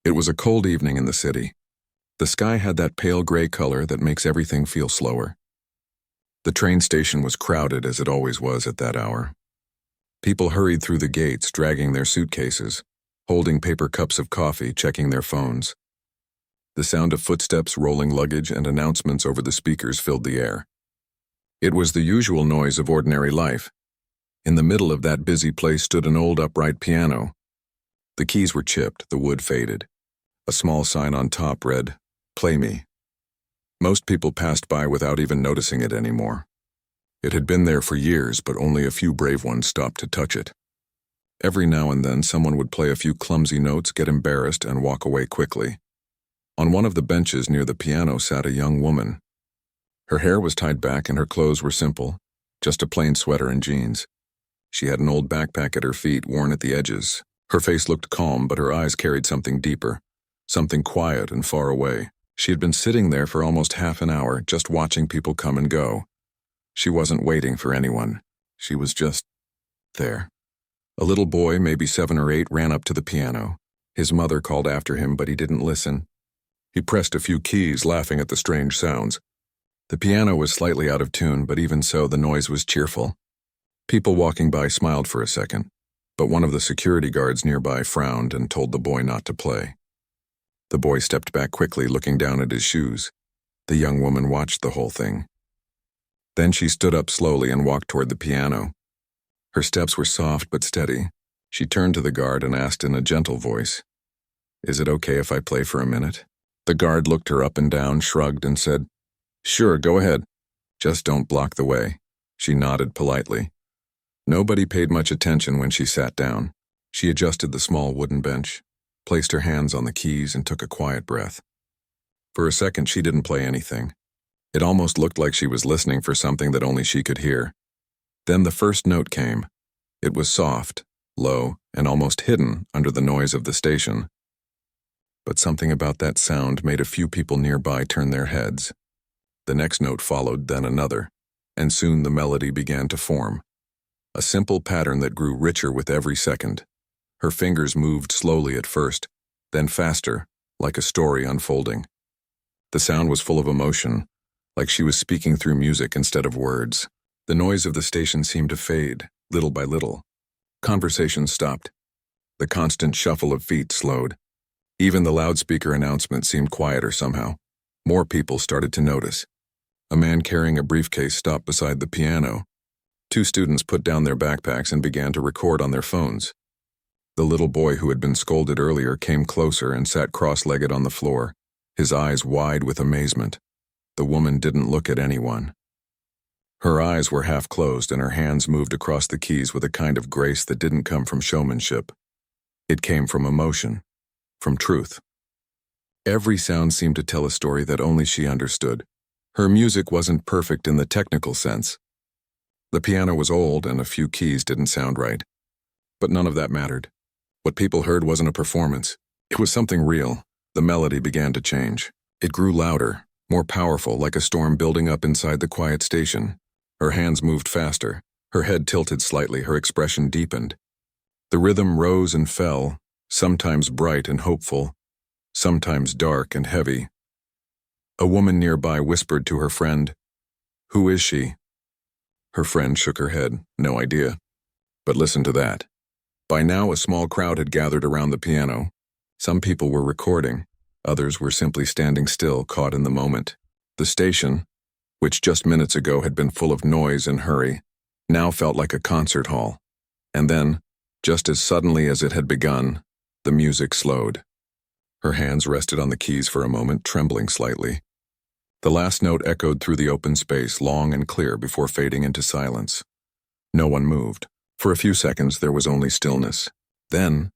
It was a cold evening in the city. The sky had that pale gray color that makes everything feel slower. The train station was crowded as it always was at that hour. People hurried through the gates, dragging their suitcases, holding paper cups of coffee, checking their phones. The sound of footsteps, rolling luggage, and announcements over the speakers filled the air. It was the usual noise of ordinary life. In the middle of that busy place stood an old upright piano. The keys were chipped, the wood faded. A small sign on top read, "Play me." Most people passed by without even noticing it anymore. It had been there for years, but only a few brave ones stopped to touch it. Every now and then someone would play a few clumsy notes, get embarrassed, and walk away quickly. On one of the benches near the piano sat a young woman. Her hair was tied back and her clothes were simple, just a plain sweater and jeans. She had an old backpack at her feet, worn at the edges. Her face looked calm, but her eyes carried something deeper, something quiet and far away. She had been sitting there for almost half an hour, just watching people come and go. She wasn't waiting for anyone. She was just there. A little boy, maybe 7 or 8, ran up to the piano. His mother called after him, but he didn't listen. He pressed a few keys, laughing at the strange sounds. The piano was slightly out of tune, but even so, the noise was cheerful. People walking by smiled for a second, but one of the security guards nearby frowned and told the boy not to play. The boy stepped back quickly, looking down at his shoes. The young woman watched the whole thing. Then she stood up slowly and walked toward the piano. Her steps were soft but steady. She turned to the guard and asked in a gentle voice, "Is it okay if I play for a minute?" The guard looked her up and down, shrugged, and said, "Sure, go ahead. Just don't block the way." She nodded politely. Nobody paid much attention when she sat down. She adjusted the small wooden bench, placed her hands on the keys, and took a quiet breath. For a second, she didn't play anything. It almost looked like she was listening for something that only she could hear. Then the first note came. It was soft, low, and almost hidden under the noise of the station. But something about that sound made a few people nearby turn their heads. The next note followed, then another, and soon the melody began to form. A simple pattern that grew richer with every second. Her fingers moved slowly at first, then faster, like a story unfolding. The sound was full of emotion, like she was speaking through music instead of words. The noise of the station seemed to fade, little by little. Conversations stopped. The constant shuffle of feet slowed. Even the loudspeaker announcement seemed quieter somehow. More people started to notice. A man carrying a briefcase stopped beside the piano. 2 students put down their backpacks and began to record on their phones. The little boy who had been scolded earlier came closer and sat cross-legged on the floor, his eyes wide with amazement. The woman didn't look at anyone. Her eyes were half closed and her hands moved across the keys with a kind of grace that didn't come from showmanship. It came from emotion, from truth. Every sound seemed to tell a story that only she understood. Her music wasn't perfect in the technical sense. The piano was old and a few keys didn't sound right. But none of that mattered. What people heard wasn't a performance. It was something real. The melody began to change. It grew louder, more powerful, like a storm building up inside the quiet station. Her hands moved faster. Her head tilted slightly, her expression deepened. The rhythm rose and fell, sometimes bright and hopeful, sometimes dark and heavy. A woman nearby whispered to her friend, "Who is she?" Her friend shook her head. "No idea." But listen to that. By now, a small crowd had gathered around the piano. Some people were recording. Others were simply standing still, caught in the moment. The station, which just minutes ago had been full of noise and hurry, now felt like a concert hall. And then, just as suddenly as it had begun, the music slowed. Her hands rested on the keys for a moment, trembling slightly. The last note echoed through the open space, long and clear, before fading into silence. No one moved. For a few seconds, there was only stillness. Then,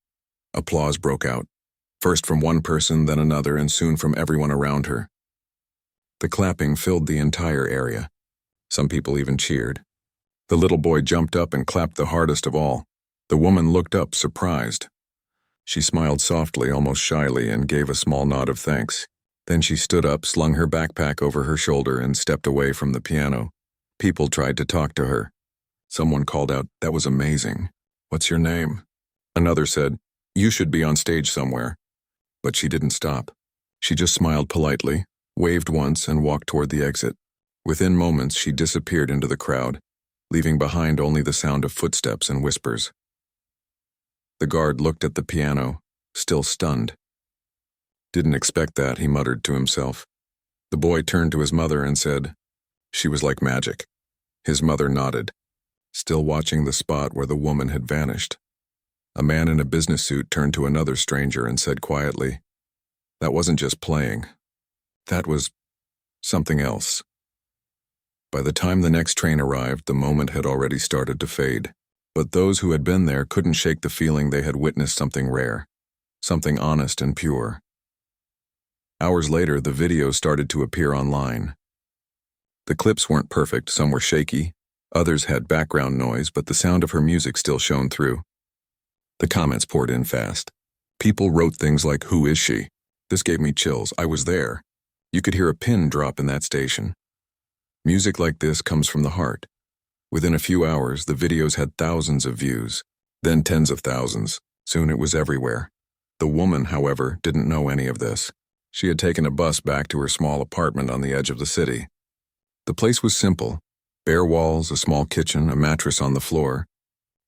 applause broke out. First from one person, then another, and soon from everyone around her. The clapping filled the entire area. Some people even cheered. The little boy jumped up and clapped the hardest of all. The woman looked up, surprised. She smiled softly, almost shyly, and gave a small nod of thanks. Then she stood up, slung her backpack over her shoulder, and stepped away from the piano. People tried to talk to her. Someone called out, "That was amazing. What's your name?" Another said, "You should be on stage somewhere." But she didn't stop. She just smiled politely, waved once, and walked toward the exit. Within moments, she disappeared into the crowd, leaving behind only the sound of footsteps and whispers. The guard looked at the piano, still stunned. "Didn't expect that," he muttered to himself. The boy turned to his mother and said, "She was like magic." His mother nodded, still watching the spot where the woman had vanished. A man in a business suit turned to another stranger and said quietly, "That wasn't just playing. That was something else." By the time the next train arrived, the moment had already started to fade. But those who had been there couldn't shake the feeling they had witnessed something rare, something honest and pure. Hours later, the videos started to appear online. The clips weren't perfect, some were shaky, others had background noise, but the sound of her music still shone through. The comments poured in fast. People wrote things like, "Who is she? This gave me chills. I was there. You could hear a pin drop in that station." Music like this comes from the heart. Within a few hours, the videos had thousands of views, then tens of thousands. Soon it was everywhere. The woman, however, didn't know any of this. She had taken a bus back to her small apartment on the edge of the city. The place was simple: bare walls, a small kitchen, a mattress on the floor.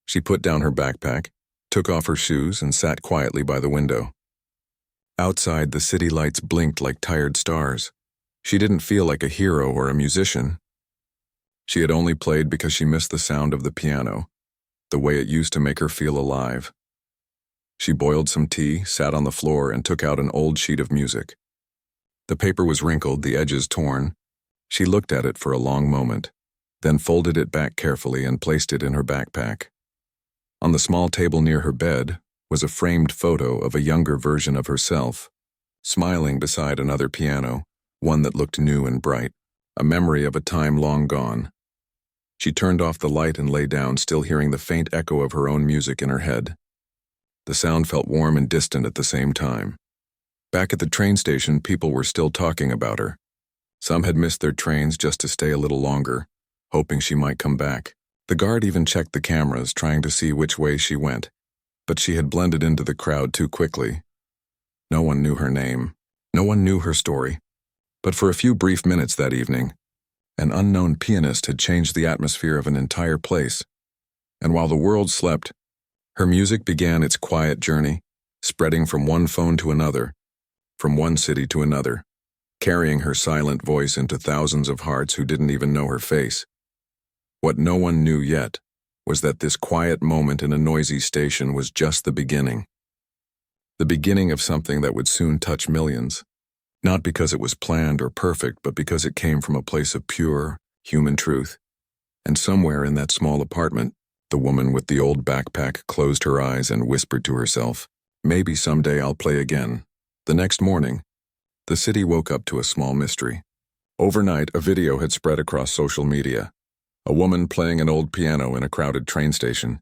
She put down her backpack, took off her shoes, and sat quietly by the window. Outside, the city lights blinked like tired stars. She didn't feel like a hero or a musician. She had only played because she missed the sound of the piano, the way it used to make her feel alive. She boiled some tea, sat on the floor, and took out an old sheet of music. The paper was wrinkled, the edges torn. She looked at it for a long moment, then folded it back carefully and placed it in her backpack. On the small table near her bed was a framed photo of a younger version of herself, smiling beside another piano, one that looked new and bright, a memory of a time long gone. She turned off the light and lay down, still hearing the faint echo of her own music in her head. The sound felt warm and distant at the same time. Back at the train station, people were still talking about her. Some had missed their trains just to stay a little longer, hoping she might come back. The guard even checked the cameras, trying to see which way she went, but she had blended into the crowd too quickly. No one knew her name. No one knew her story. But for a few brief minutes that evening, an unknown pianist had changed the atmosphere of an entire place. And while the world slept, her music began its quiet journey, spreading from one phone to another, from one city to another, carrying her silent voice into thousands of hearts who didn't even know her face. What no one knew yet was that this quiet moment in a noisy station was just the beginning. The beginning of something that would soon touch millions. Not because it was planned or perfect, but because it came from a place of pure, human truth. And somewhere in that small apartment, the woman with the old backpack closed her eyes and whispered to herself, "Maybe someday I'll play again." The next morning, the city woke up to a small mystery. Overnight, a video had spread across social media. A woman playing an old piano in a crowded train station.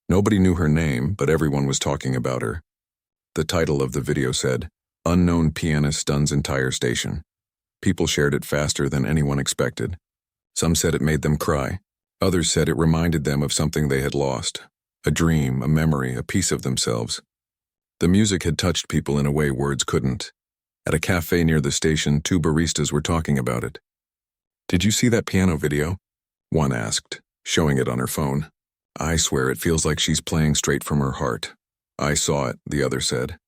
Nobody knew her name, but everyone was talking about her. The title of the video said, "Unknown pianist stuns entire station." People shared it faster than anyone expected. Some said it made them cry. Others said it reminded them of something they had lost, a dream, a memory, a piece of themselves. The music had touched people in a way words couldn't. At a cafe near the station, two baristas were talking about it. "Did you see that piano video?" one asked, showing it on her phone. "I swear it feels like she's playing straight from her heart." "I saw it," the other said.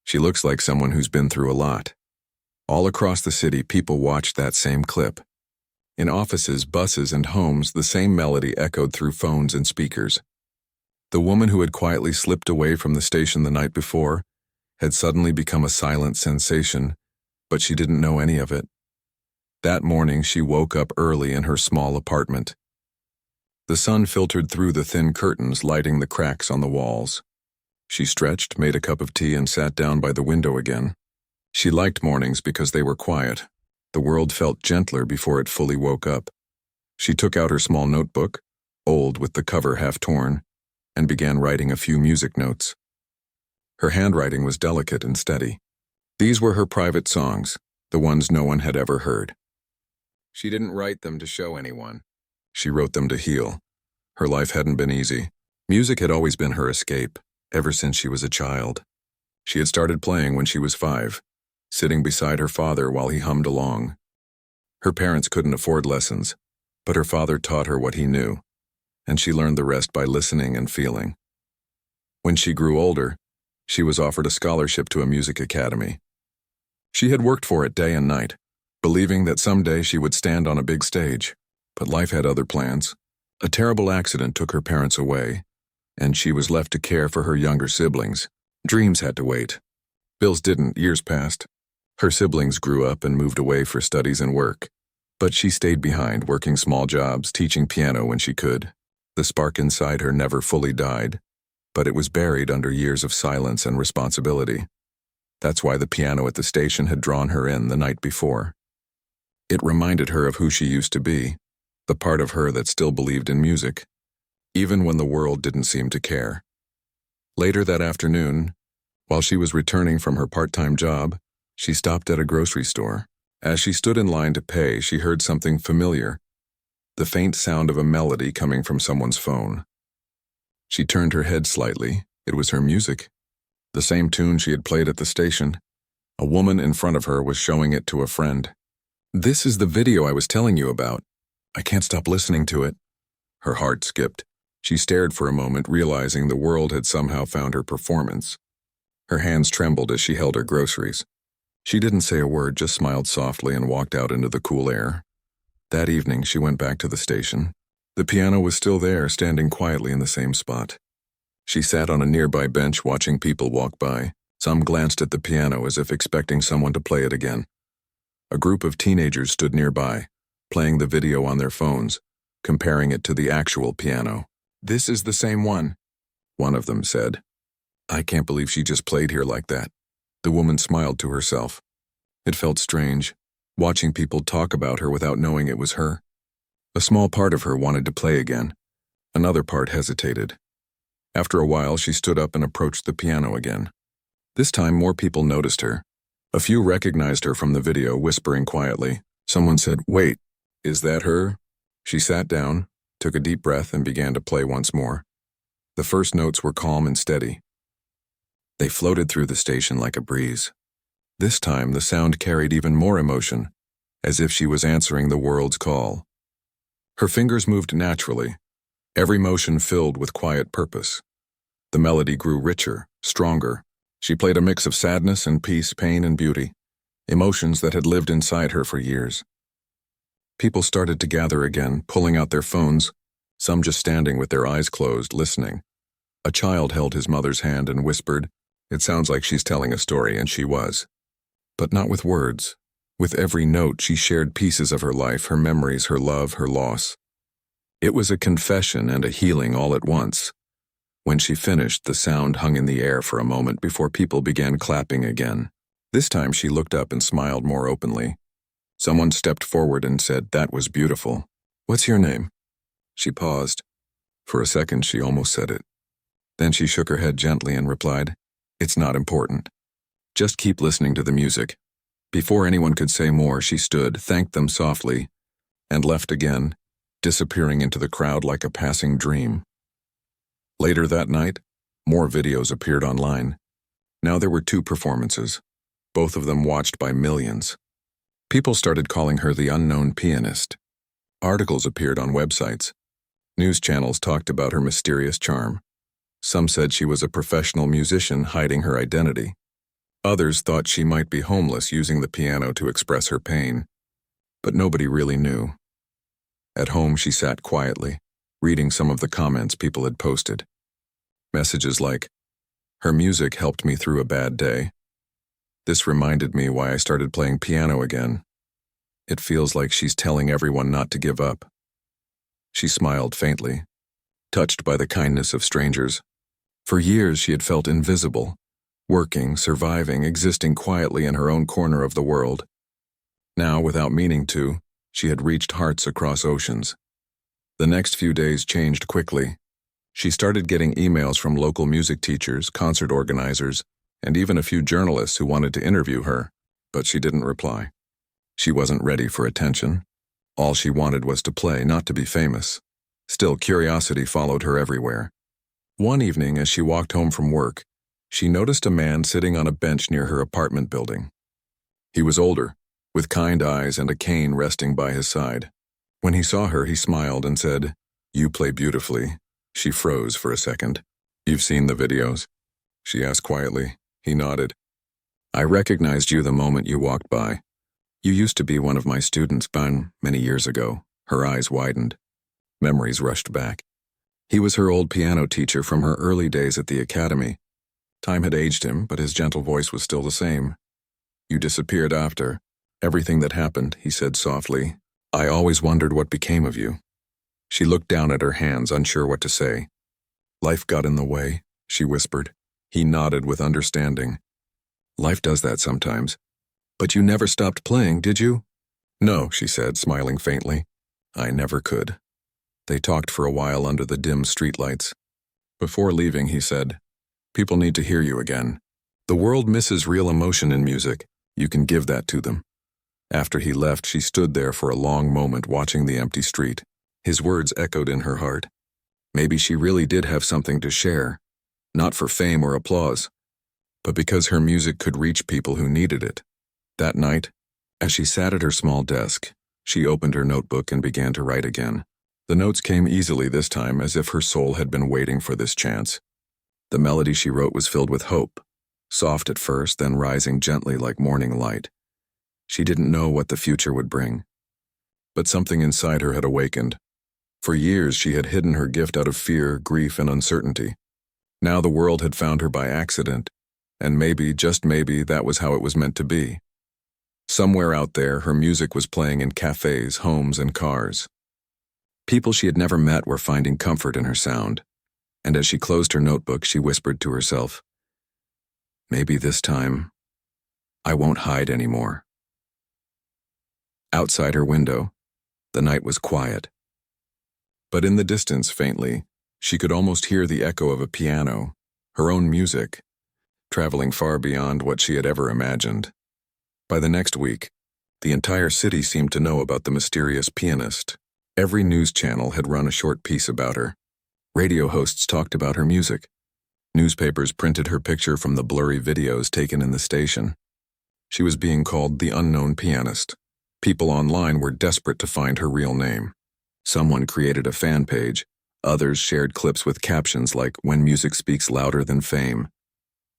"She looks like someone who's been through a lot." All across the city, people watched that same clip. In offices, buses, and homes, the same melody echoed through phones and speakers. The woman who had quietly slipped away from the station the night before had suddenly become a silent sensation, but she didn't know any of it. That morning, she woke up early in her small apartment. The sun filtered through the thin curtains, lighting the cracks on the walls. She stretched, made a cup of tea, and sat down by the window again. She liked mornings because they were quiet. The world felt gentler before it fully woke up. She took out her small notebook, old with the cover half torn, and began writing a few music notes. Her handwriting was delicate and steady. These were her private songs, the ones no one had ever heard. She didn't write them to show anyone. She wrote them to heal. Her life hadn't been easy. Music had always been her escape, ever since she was a child. She had started playing when she was 5, sitting beside her father while he hummed along. Her parents couldn't afford lessons, but her father taught her what he knew, and she learned the rest by listening and feeling. When she grew older, she was offered a scholarship to a music academy. She had worked for it day and night, believing that someday she would stand on a big stage, but life had other plans. A terrible accident took her parents away, and she was left to care for her younger siblings. Dreams had to wait. Bills didn't. Years passed. Her siblings grew up and moved away for studies and work, but she stayed behind, working small jobs, teaching piano when she could. The spark inside her never fully died, but it was buried under years of silence and responsibility. That's why the piano at the station had drawn her in the night before. It reminded her of who she used to be, the part of her that still believed in music, even when the world didn't seem to care. Later that afternoon, while she was returning from her part-time job, she stopped at a grocery store. As she stood in line to pay, she heard something familiar, the faint sound of a melody coming from someone's phone. She turned her head slightly. It was her music, the same tune she had played at the station. A woman in front of her was showing it to a friend. "This is the video I was telling you about. I can't stop listening to it." Her heart skipped. She stared for a moment, realizing the world had somehow found her performance. Her hands trembled as she held her groceries. She didn't say a word, just smiled softly and walked out into the cool air. That evening, she went back to the station. The piano was still there, standing quietly in the same spot. She sat on a nearby bench watching people walk by. Some glanced at the piano as if expecting someone to play it again. A group of teenagers stood nearby, playing the video on their phones, comparing it to the actual piano. "This is the same one of them said. "I can't believe she just played here like that." The woman smiled to herself. It felt strange, watching people talk about her without knowing it was her. A small part of her wanted to play again. Another part hesitated. After a while, she stood up and approached the piano again. This time, more people noticed her. A few recognized her from the video, whispering quietly. Someone said, "Wait, is that her?" She sat down, took a deep breath, and began to play once more. The first notes were calm and steady. They floated through the station like a breeze. This time, the sound carried even more emotion, as if she was answering the world's call. Her fingers moved naturally, every motion filled with quiet purpose. The melody grew richer, stronger. She played a mix of sadness and peace, pain and beauty, emotions that had lived inside her for years. People started to gather again, pulling out their phones, some just standing with their eyes closed, listening. A child held his mother's hand and whispered, "It sounds like she's telling a story," and she was. But not with words. With every note, she shared pieces of her life, her memories, her love, her loss. It was a confession and a healing all at once. When she finished, the sound hung in the air for a moment before people began clapping again. This time she looked up and smiled more openly. Someone stepped forward and said, "That was beautiful. What's your name?" She paused. For a second, she almost said it. Then she shook her head gently and replied, "It's not important. Just keep listening to the music." Before anyone could say more, she stood, thanked them softly, and left again, disappearing into the crowd like a passing dream. Later that night, more videos appeared online. Now there were 2 performances, both of them watched by millions. People started calling her the unknown pianist. Articles appeared on websites. News channels talked about her mysterious charm. Some said she was a professional musician hiding her identity. Others thought she might be homeless using the piano to express her pain. But nobody really knew. At home, she sat quietly, reading some of the comments people had posted. Messages like, "Her music helped me through a bad day. This reminded me why I started playing piano again. It feels like she's telling everyone not to give up." She smiled faintly, touched by the kindness of strangers. For years, she had felt invisible, working, surviving, existing quietly in her own corner of the world. Now, without meaning to, she had reached hearts across oceans. The next few days changed quickly. She started getting emails from local music teachers, concert organizers, and even a few journalists who wanted to interview her, but she didn't reply. She wasn't ready for attention. All she wanted was to play, not to be famous. Still, curiosity followed her everywhere. One evening, as she walked home from work, She noticed a man sitting on a bench near her apartment building. He was older, with kind eyes and a cane resting by his side. When he saw her, he smiled and said, "You play beautifully." She froze for a second. "You've seen the videos?" she asked quietly. He nodded. "I recognized you the moment you walked by. You used to be one of my students, many years ago." Her eyes widened. Memories rushed back. He was her old piano teacher from her early days at the academy. Time had aged him, but his gentle voice was still the same. "You disappeared after everything that happened," he said softly. "I always wondered what became of you." She looked down at her hands, unsure what to say. "Life got in the way," she whispered. He nodded with understanding. "Life does that sometimes. But you never stopped playing, did you?" "No," she said, smiling faintly. "I never could." They talked for a while under the dim streetlights. Before leaving, he said, "People need to hear you again. The world misses real emotion in music. You can give that to them." After he left, she stood there for a long moment watching the empty street. His words echoed in her heart. Maybe she really did have something to share, not for fame or applause, but because her music could reach people who needed it. That night, as she sat at her small desk, she opened her notebook and began to write again. The notes came easily this time, as if her soul had been waiting for this chance. The melody she wrote was filled with hope, soft at first, then rising gently like morning light. She didn't know what the future would bring, but something inside her had awakened. For years she had hidden her gift out of fear, grief, and uncertainty. Now the world had found her by accident, and maybe, just maybe, that was how it was meant to be. Somewhere out there, her music was playing in cafes, homes, and cars. People she had never met were finding comfort in her sound, and as she closed her notebook, she whispered to herself, "Maybe this time, I won't hide anymore." Outside her window, the night was quiet. But in the distance, faintly, she could almost hear the echo of a piano, her own music, traveling far beyond what she had ever imagined. By the next week, the entire city seemed to know about the mysterious pianist. Every news channel had run a short piece about her. Radio hosts talked about her music. Newspapers printed her picture from the blurry videos taken in the station. She was being called the unknown pianist. People online were desperate to find her real name. Someone created a fan page. Others shared clips with captions like, "When music speaks louder than fame."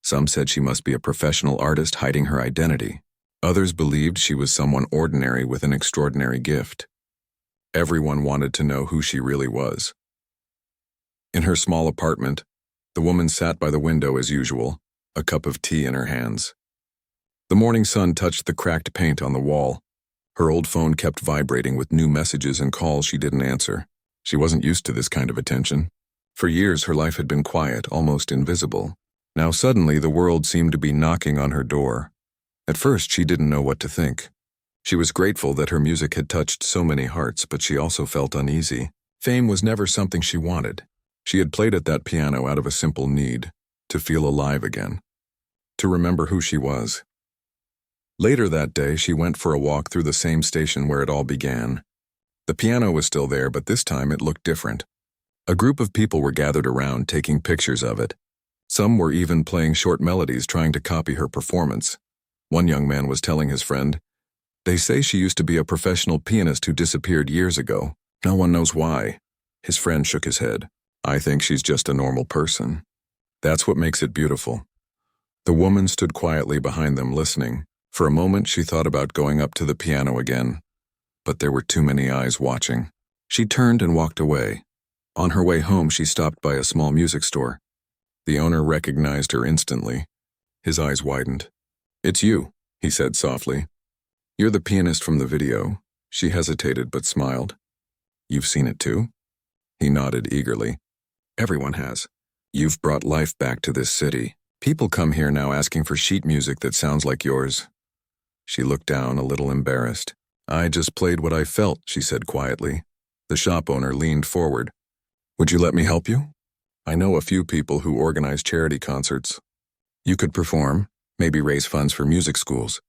Some said she must be a professional artist hiding her identity. Others believed she was someone ordinary with an extraordinary gift. Everyone wanted to know who she really was. In her small apartment, the woman sat by the window as usual, a cup of tea in her hands. The morning sun touched the cracked paint on the wall. Her old phone kept vibrating with new messages and calls she didn't answer. She wasn't used to this kind of attention. For years, her life had been quiet, almost invisible. Now suddenly, the world seemed to be knocking on her door. At first, she didn't know what to think. She was grateful that her music had touched so many hearts, but she also felt uneasy. Fame was never something she wanted. She had played at that piano out of a simple need, to feel alive again, to remember who she was. Later that day, she went for a walk through the same station where it all began. The piano was still there, but this time it looked different. A group of people were gathered around, taking pictures of it. Some were even playing short melodies, trying to copy her performance. One young man was telling his friend, "They say she used to be a professional pianist who disappeared years ago. No one knows why." His friend shook his head. "I think she's just a normal person. That's what makes it beautiful." The woman stood quietly behind them, listening. For a moment, she thought about going up to the piano again, but there were too many eyes watching. She turned and walked away. On her way home, she stopped by a small music store. The owner recognized her instantly. His eyes widened. "It's you," he said softly. "You're the pianist from the video." She hesitated but smiled. "You've seen it too?" He nodded eagerly. "Everyone has. You've brought life back to this city. People come here now asking for sheet music that sounds like yours." She looked down, a little embarrassed. "I just played what I felt," she said quietly. The shop owner leaned forward. "Would you let me help you? I know a few people who organize charity concerts. You could perform, maybe raise funds for music schools.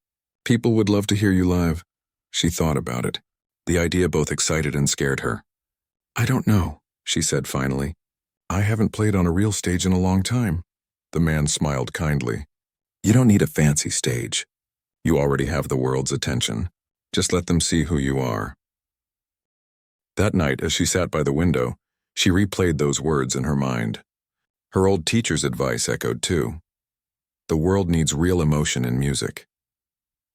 People would love to hear you live." She thought about it. The idea both excited and scared her. "I don't know," she said finally. "I haven't played on a real stage in a long time." The man smiled kindly. You don't need a fancy stage. You already have the world's attention. Just let them see who you are. That night, as she sat by the window, she replayed those words in her mind. Her old teacher's advice echoed too. The world needs real emotion in music.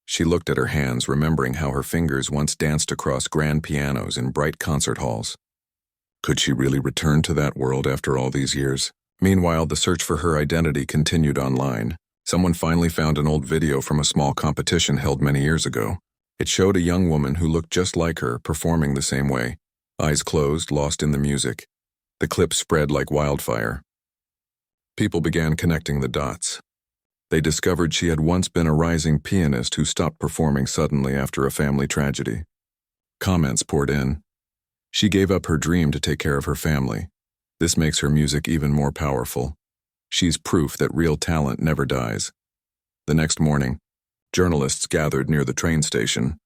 She looked at her hands, remembering how her fingers once danced across grand pianos in bright concert halls. Could she really return to that world after all these years? Meanwhile, the search for her identity continued online. Someone finally found an old video from a small competition held many years ago. It showed a young woman who looked just like her, performing the same way, eyes closed, lost in the music. The clip spread like wildfire. People began connecting the dots. They discovered she had once been a rising pianist who stopped performing suddenly after a family tragedy. Comments poured in. She gave up her dream to take care of her family. This makes her music even more powerful. She's proof that real talent never dies. The next morning, journalists gathered near the train station,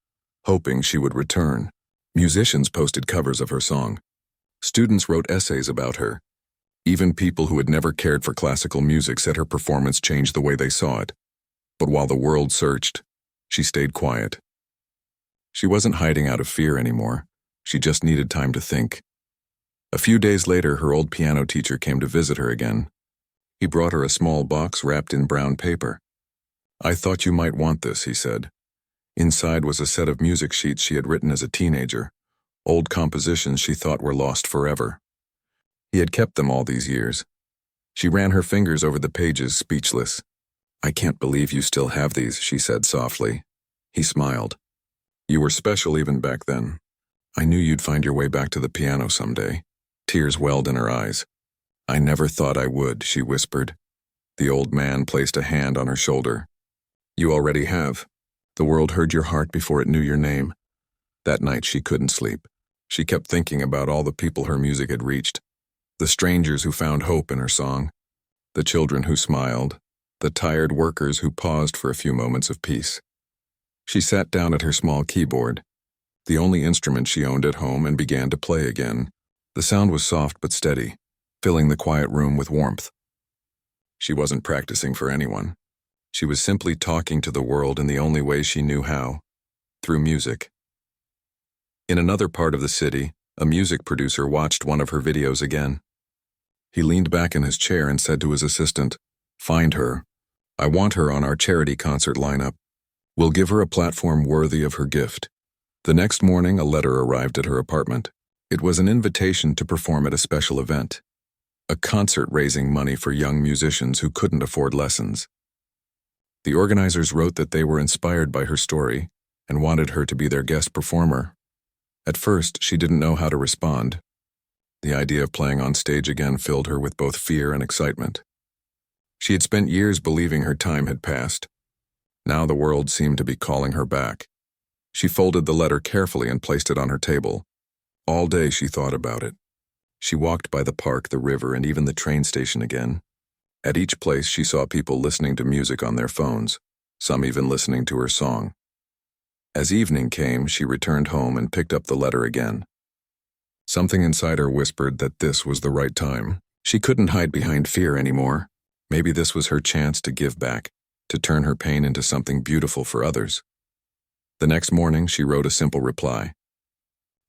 hoping she would return. Musicians posted covers of her song. Students wrote essays about her. Even people who had never cared for classical music said her performance changed the way they saw it. But while the world searched, she stayed quiet. She wasn't hiding out of fear anymore. She just needed time to think. A few days later, her old piano teacher came to visit her again. He brought her a small box wrapped in brown paper. I thought you might want this, he said. Inside was a set of music sheets she had written as a teenager, old compositions she thought were lost forever. He had kept them all these years. She ran her fingers over the pages, speechless. I can't believe you still have these, she said softly. He smiled. You were special even back then. I knew you'd find your way back to the piano someday. Tears welled in her eyes. I never thought I would, she whispered. The old man placed a hand on her shoulder. You already have. The world heard your heart before it knew your name. That night she couldn't sleep. She kept thinking about all the people her music had reached. The strangers who found hope in her song. The children who smiled. The tired workers who paused for a few moments of peace. She sat down at her small keyboard, the only instrument she owned at home, and began to play again. The sound was soft but steady, filling the quiet room with warmth. She wasn't practicing for anyone. She was simply talking to the world in the only way she knew how, through music. In another part of the city, a music producer watched one of her videos again. He leaned back in his chair and said to his assistant, Find her. I want her on our charity concert lineup. We'll give her a platform worthy of her gift. The next morning, a letter arrived at her apartment. It was an invitation to perform at a special event, a concert raising money for young musicians who couldn't afford lessons. The organizers wrote that they were inspired by her story and wanted her to be their guest performer. At first, she didn't know how to respond. The idea of playing on stage again filled her with both fear and excitement. She had spent years believing her time had passed. Now the world seemed to be calling her back. She folded the letter carefully and placed it on her table. All day she thought about it. She walked by the park, the river, and even the train station again. At each place she saw people listening to music on their phones, some even listening to her song. As evening came, she returned home and picked up the letter again. Something inside her whispered that this was the right time. She couldn't hide behind fear anymore. Maybe this was her chance to give back, to turn her pain into something beautiful for others. The next morning, she wrote a simple reply.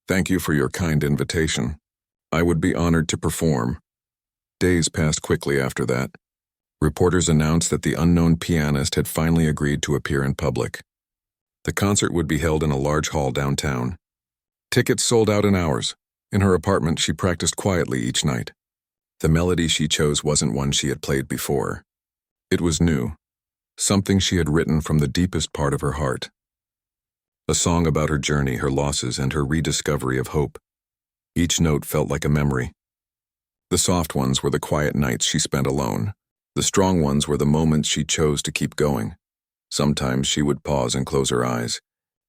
Thank you for your kind invitation. I would be honored to perform. Days passed quickly after that. Reporters announced that the unknown pianist had finally agreed to appear in public. The concert would be held in a large hall downtown. Tickets sold out in hours. In her apartment, she practiced quietly each night. The melody she chose wasn't one she had played before. It was new, something she had written from the deepest part of her heart. A song about her journey, her losses, and her rediscovery of hope. Each note felt like a memory. The soft ones were the quiet nights she spent alone. The strong ones were the moments she chose to keep going. Sometimes she would pause and close her eyes,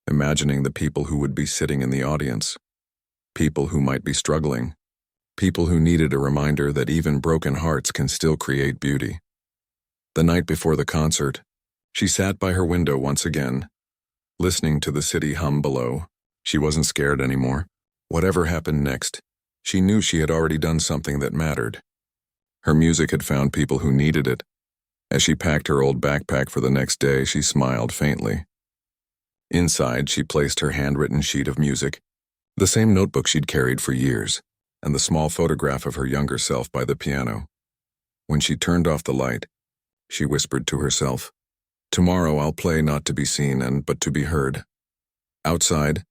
imagining the people who would be sitting in the audience. People who might be struggling. People who needed a reminder that even broken hearts can still create beauty. The night before the concert, she sat by her window once again, listening to the city hum below. She wasn't scared anymore. Whatever happened next, she knew she had already done something that mattered. Her music had found people who needed it, As she packed her old backpack for the next day, she smiled faintly. Inside, she placed her handwritten sheet of music, the same notebook she'd carried for years, and the small photograph of her younger self by the piano. When she turned off the light, she whispered to herself, "Tomorrow I'll play not to be seen but to be heard." Outside,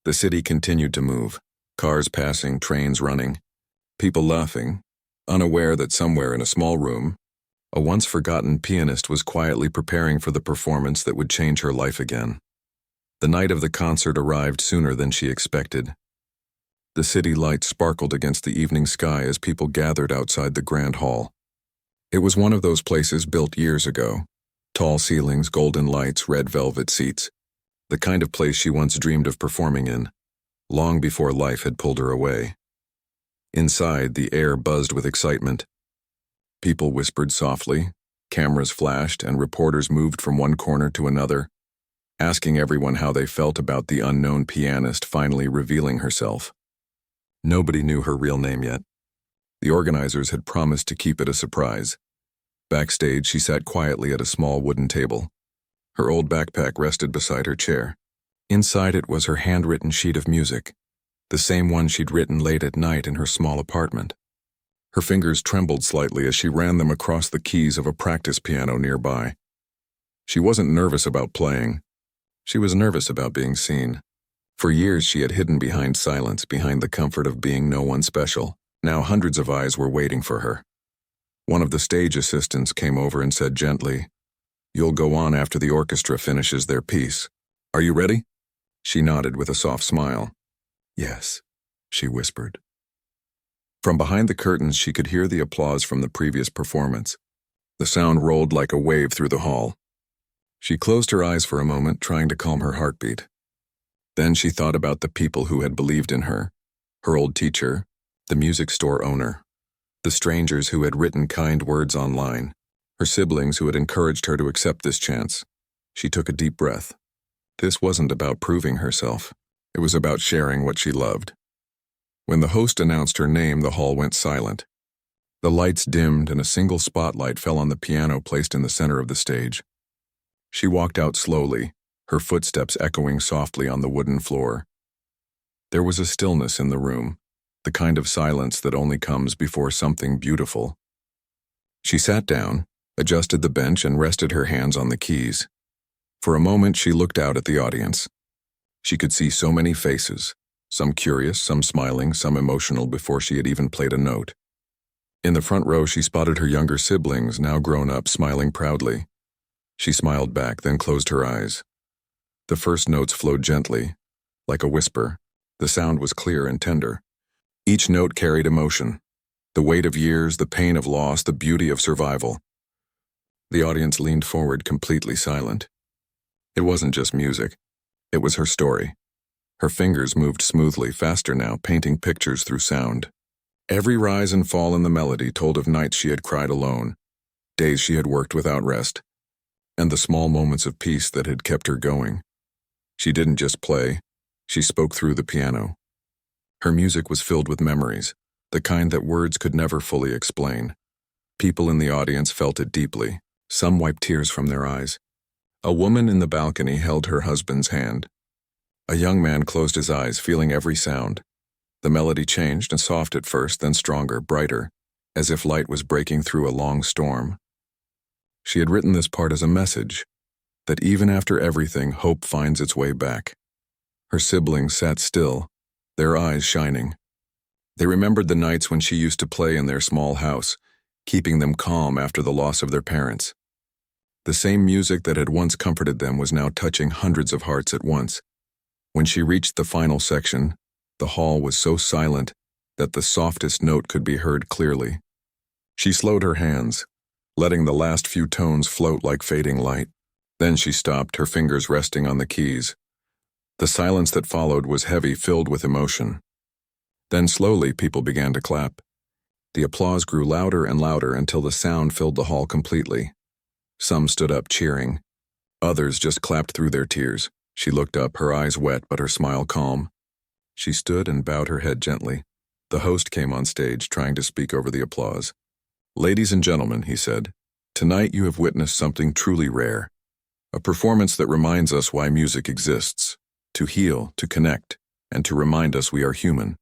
the city continued to move, cars passing, trains running, people laughing, unaware that somewhere in a small room, a once-forgotten pianist was quietly preparing for the performance that would change her life again. The night of the concert arrived sooner than she expected. The city lights sparkled against the evening sky as people gathered outside the grand hall. It was one of those places built years ago. Tall ceilings, golden lights, red velvet seats. The kind of place she once dreamed of performing in, long before life had pulled her away. Inside, the air buzzed with excitement. People whispered softly, cameras flashed, and reporters moved from one corner to another, asking everyone how they felt about the unknown pianist finally revealing herself. Nobody knew her real name yet. The organizers had promised to keep it a surprise. Backstage, she sat quietly at a small wooden table. Her old backpack rested beside her chair. Inside it was her handwritten sheet of music, the same one she'd written late at night in her small apartment. Her fingers trembled slightly as she ran them across the keys of a practice piano nearby. She wasn't nervous about playing. She was nervous about being seen. For years she had hidden behind silence, behind the comfort of being no one special. Now hundreds of eyes were waiting for her. One of the stage assistants came over and said gently, "You'll go on after the orchestra finishes their piece. Are you ready?" She nodded with a soft smile. "Yes," she whispered. From behind the curtains, she could hear the applause from the previous performance. The sound rolled like a wave through the hall. She closed her eyes for a moment, trying to calm her heartbeat. Then she thought about the people who had believed in her, her old teacher, the music store owner, the strangers who had written kind words online, her siblings who had encouraged her to accept this chance. She took a deep breath. This wasn't about proving herself. It was about sharing what she loved. When the host announced her name, the hall went silent. The lights dimmed and a single spotlight fell on the piano placed in the center of the stage. She walked out slowly, her footsteps echoing softly on the wooden floor. There was a stillness in the room, the kind of silence that only comes before something beautiful. She sat down, adjusted the bench, and rested her hands on the keys. For a moment, she looked out at the audience. She could see so many faces, some curious, some smiling, some emotional before she had even played a note. In the front row, she spotted her younger siblings, now grown up, smiling proudly. She smiled back, then closed her eyes. The first notes flowed gently, like a whisper. The sound was clear and tender. Each note carried emotion, the weight of years, the pain of loss, the beauty of survival. The audience leaned forward, completely silent. It wasn't just music. It was her story. Her fingers moved smoothly, faster now, painting pictures through sound. Every rise and fall in the melody told of nights she had cried alone, days she had worked without rest, and the small moments of peace that had kept her going. She didn't just play, she spoke through the piano. Her music was filled with memories, the kind that words could never fully explain. People in the audience felt it deeply. Some wiped tears from their eyes. A woman in the balcony held her husband's hand. A young man closed his eyes, feeling every sound. The melody changed, and soft at first, then stronger, brighter, as if light was breaking through a long storm. She had written this part as a message, that even after everything, hope finds its way back. Her siblings sat still, their eyes shining. They remembered the nights when she used to play in their small house, keeping them calm after the loss of their parents. The same music that had once comforted them was now touching hundreds of hearts at once. When she reached the final section, the hall was so silent that the softest note could be heard clearly. She slowed her hands, letting the last few tones float like fading light. Then she stopped, her fingers resting on the keys. The silence that followed was heavy, filled with emotion. Then slowly, people began to clap. The applause grew louder and louder until the sound filled the hall completely. Some stood up cheering. Others just clapped through their tears. She looked up, her eyes wet but her smile calm. She stood and bowed her head gently. The host came on stage, trying to speak over the applause. "Ladies and gentlemen," he said, Tonight you have witnessed something truly rare, a performance that reminds us why music exists, to heal, to connect, and to remind us we are human.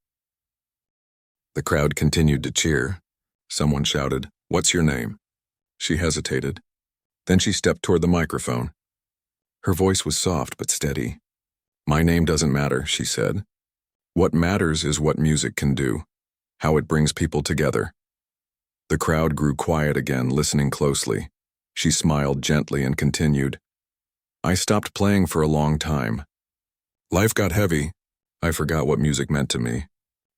The crowd continued to cheer. Someone shouted, "What's your name?" She hesitated. Then she stepped toward the microphone. Her voice was soft but steady. "My name doesn't matter," she said. "What matters is what music can do, how it brings people together." The crowd grew quiet again, listening closely. She smiled gently and continued, "I stopped playing for a long time. Life got heavy. I forgot what music meant to me.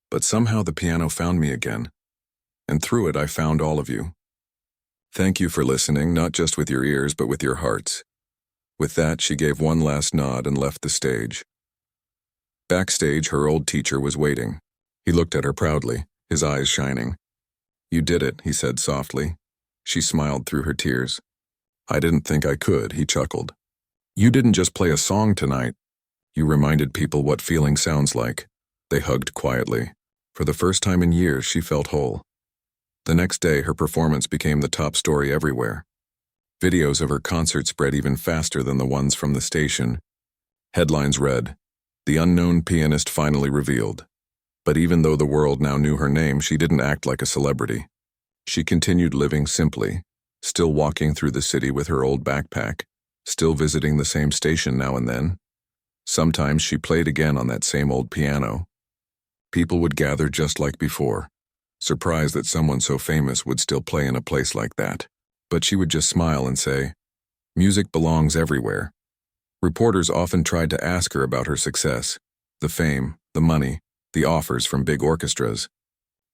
But somehow the piano found me again. And through it I found all of you. Thank you for listening, not just with your ears, but with your hearts." With that, she gave one last nod and left the stage. Backstage, her old teacher was waiting. He looked at her proudly, his eyes shining. "You did it," he said softly. She smiled through her tears. "I didn't think I could," he chuckled. "You didn't just play a song tonight. You reminded people what feeling sounds like." They hugged quietly. For the first time in years, she felt whole. The next day, her performance became the top story everywhere. Videos of her concert spread even faster than the ones from the station. Headlines read, "The unknown pianist finally revealed." But even though the world now knew her name, she didn't act like a celebrity. She continued living simply, still walking through the city with her old backpack, still visiting the same station now and then. Sometimes she played again on that same old piano. People would gather just like before, surprised that someone so famous would still play in a place like that. But she would just smile and say, "Music belongs everywhere." Reporters often tried to ask her about her success, the fame, the money, the offers from big orchestras.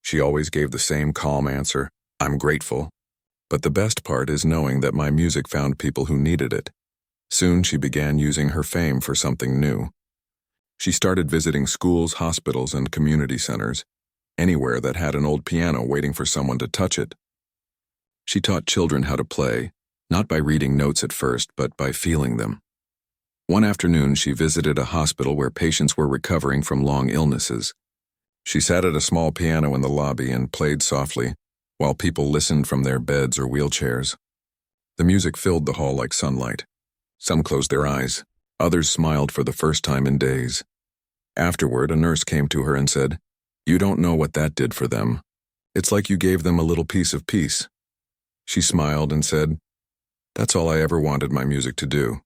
She always gave the same calm answer, "I'm grateful. But the best part is knowing that my music found people who needed it." Soon she began using her fame for something new. She started visiting schools, hospitals, and community centers, anywhere that had an old piano waiting for someone to touch it. She taught children how to play, not by reading notes at first, but by feeling them. One afternoon, she visited a hospital where patients were recovering from long illnesses. She sat at a small piano in the lobby and played softly, while people listened from their beds or wheelchairs. The music filled the hall like sunlight. Some closed their eyes. Others smiled for the first time in days. Afterward, a nurse came to her and said, "You don't know what that did for them. It's like you gave them a little piece of peace." She smiled and said, "That's all I ever wanted my music to do."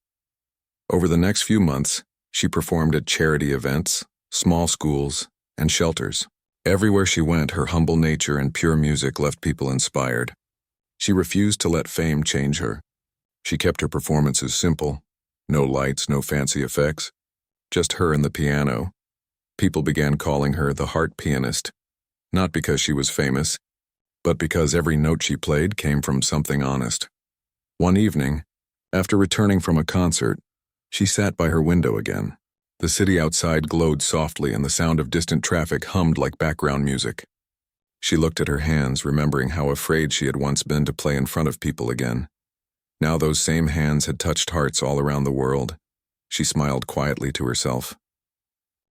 Over the next few months, she performed at charity events, small schools, and shelters. Everywhere she went, her humble nature and pure music left people inspired. She refused to let fame change her. She kept her performances simple. No lights, no fancy effects. Just her and the piano. People began calling her the Heart Pianist, not because she was famous, but because every note she played came from something honest. One evening, after returning from a concert, she sat by her window again. The city outside glowed softly and the sound of distant traffic hummed like background music. She looked at her hands, remembering how afraid she had once been to play in front of people again. Now those same hands had touched hearts all around the world. She smiled quietly to herself.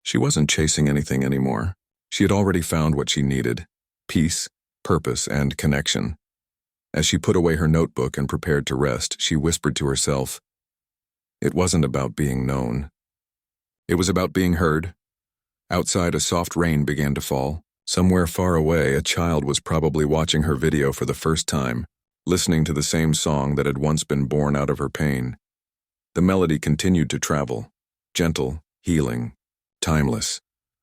She wasn't chasing anything anymore. She had already found what she needed: peace, purpose, and connection. As she put away her notebook and prepared to rest, she whispered to herself, "It wasn't about being known. It was about being heard." Outside, a soft rain began to fall. Somewhere far away, a child was probably watching her video for the first time, listening to the same song that had once been born out of her pain. The melody continued to travel, gentle, healing, timeless,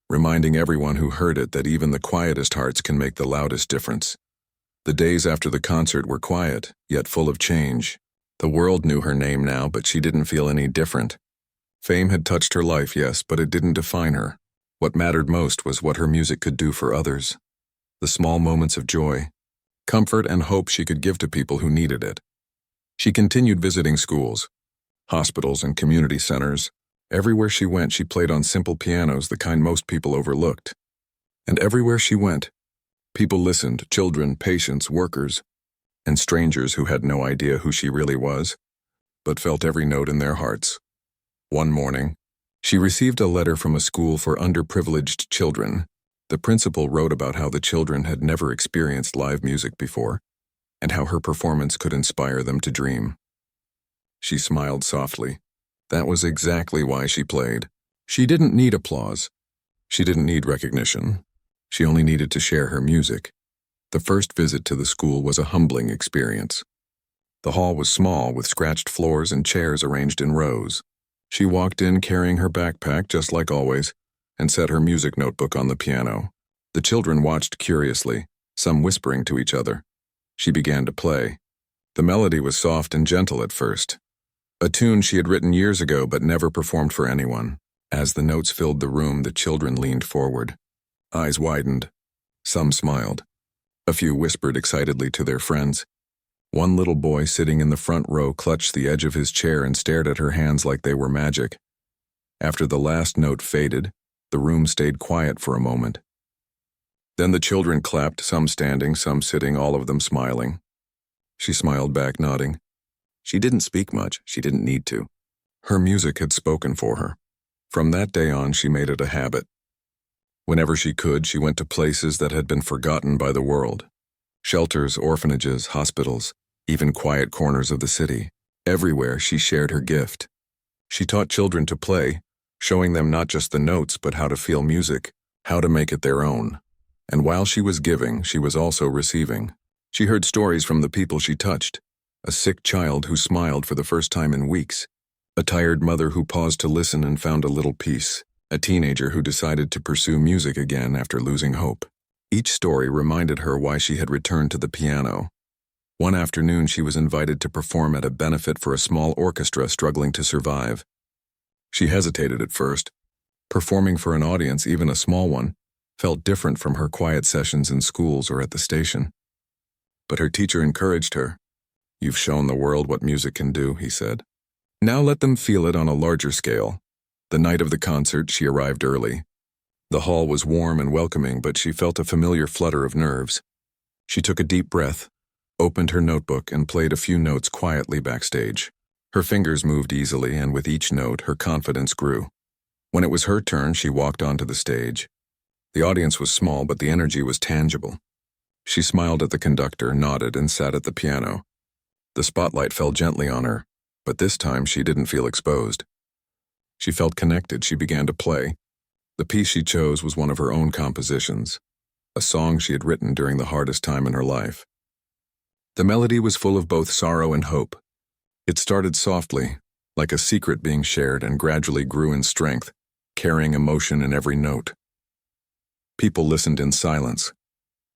reminding everyone who heard it that even the quietest hearts can make the loudest difference. The days after the concert were quiet, yet full of change. The world knew her name now, but she didn't feel any different. Fame had touched her life, yes, but it didn't define her. What mattered most was what her music could do for others. The small moments of joy, comfort, and hope she could give to people who needed it. She continued visiting schools, hospitals, and community centers. Everywhere she went, she played on simple pianos, the kind most people overlooked. And everywhere she went, people listened: children, patients, workers, and strangers who had no idea who she really was, but felt every note in their hearts. One morning, she received a letter from a school for underprivileged children. The principal wrote about how the children had never experienced live music before, and how her performance could inspire them to dream. She smiled softly. That was exactly why she played. She didn't need applause. She didn't need recognition. She only needed to share her music. The first visit to the school was a humbling experience. The hall was small, with scratched floors and chairs arranged in rows. She walked in carrying her backpack, just like always, and set her music notebook on the piano. The children watched curiously, some whispering to each other. She began to play. The melody was soft and gentle at first, a tune she had written years ago but never performed for anyone. As the notes filled the room, the children leaned forward. Eyes widened. Some smiled. A few whispered excitedly to their friends. One little boy sitting in the front row clutched the edge of his chair and stared at her hands like they were magic. After the last note faded, the room stayed quiet for a moment. Then the children clapped, some standing, some sitting, all of them smiling. She smiled back, nodding. She didn't speak much. She didn't need to. Her music had spoken for her. From that day on, she made it a habit. Whenever she could, she went to places that had been forgotten by the world. Shelters, orphanages, hospitals, even quiet corners of the city. Everywhere she shared her gift. She taught children to play, showing them not just the notes but how to feel music, how to make it their own. And while she was giving, she was also receiving. She heard stories from the people she touched. A sick child who smiled for the first time in weeks. A tired mother who paused to listen and found a little peace. A teenager who decided to pursue music again after losing hope. Each story reminded her why she had returned to the piano. One afternoon, she was invited to perform at a benefit for a small orchestra struggling to survive. She hesitated at first. Performing for an audience, even a small one, felt different from her quiet sessions in schools or at the station. But her teacher encouraged her. "You've shown the world what music can do," he said. "Now let them feel it on a larger scale." The night of the concert, she arrived early. The hall was warm and welcoming, but she felt a familiar flutter of nerves. She took a deep breath, opened her notebook, and played a few notes quietly backstage. Her fingers moved easily, and with each note, her confidence grew. When it was her turn, she walked onto the stage. The audience was small, but the energy was tangible. She smiled at the conductor, nodded, and sat at the piano. The spotlight fell gently on her, but this time she didn't feel exposed. She felt connected. She began to play. The piece she chose was one of her own compositions, a song she had written during the hardest time in her life. The melody was full of both sorrow and hope. It started softly, like a secret being shared, and gradually grew in strength, carrying emotion in every note. People listened in silence.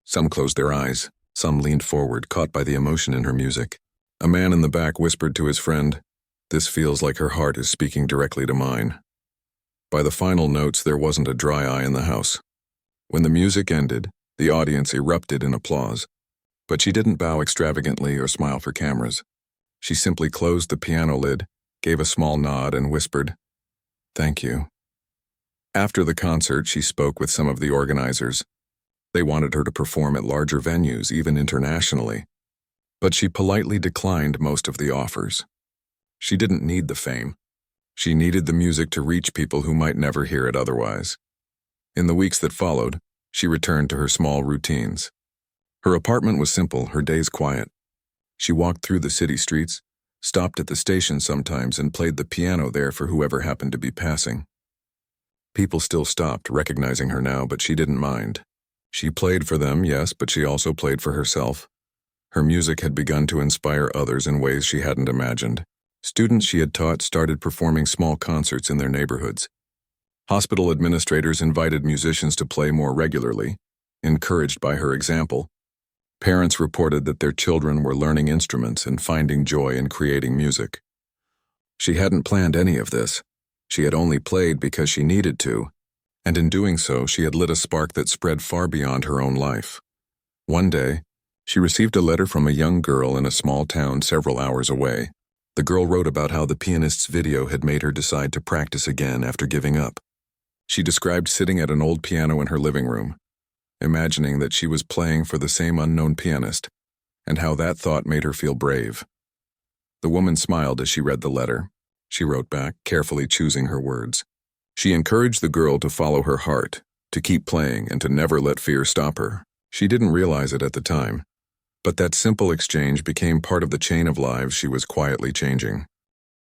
Some closed their eyes, some leaned forward, caught by the emotion in her music. A man in the back whispered to his friend, "This feels like her heart is speaking directly to mine." By the final notes, there wasn't a dry eye in the house. When the music ended, the audience erupted in applause. But she didn't bow extravagantly or smile for cameras. She simply closed the piano lid, gave a small nod, and whispered, "Thank you." After the concert, she spoke with some of the organizers. They wanted her to perform at larger venues, even internationally. But she politely declined most of the offers. She didn't need the fame. She needed the music to reach people who might never hear it otherwise. In the weeks that followed, she returned to her small routines. Her apartment was simple, her days quiet. She walked through the city streets, stopped at the station sometimes, and played the piano there for whoever happened to be passing. People still stopped, recognizing her now, but she didn't mind. She played for them, yes, but she also played for herself. Her music had begun to inspire others in ways she hadn't imagined. Students she had taught started performing small concerts in their neighborhoods. Hospital administrators invited musicians to play more regularly, encouraged by her example. Parents reported that their children were learning instruments and finding joy in creating music. She hadn't planned any of this. She had only played because she needed to, and in doing so, she had lit a spark that spread far beyond her own life. One day, she received a letter from a young girl in a small town several hours away. The girl wrote about how the Pianist's video had made her decide to practice again after giving up. She described sitting at an old piano in her living room, imagining that she was playing for the same unknown pianist, and how that thought made her feel brave. The woman smiled as she read the letter. She wrote back, carefully choosing her words. She encouraged the girl to follow her heart, to keep playing, and to never let fear stop her. She didn't realize it at the time, But that simple exchange became part of the chain of lives she was quietly changing.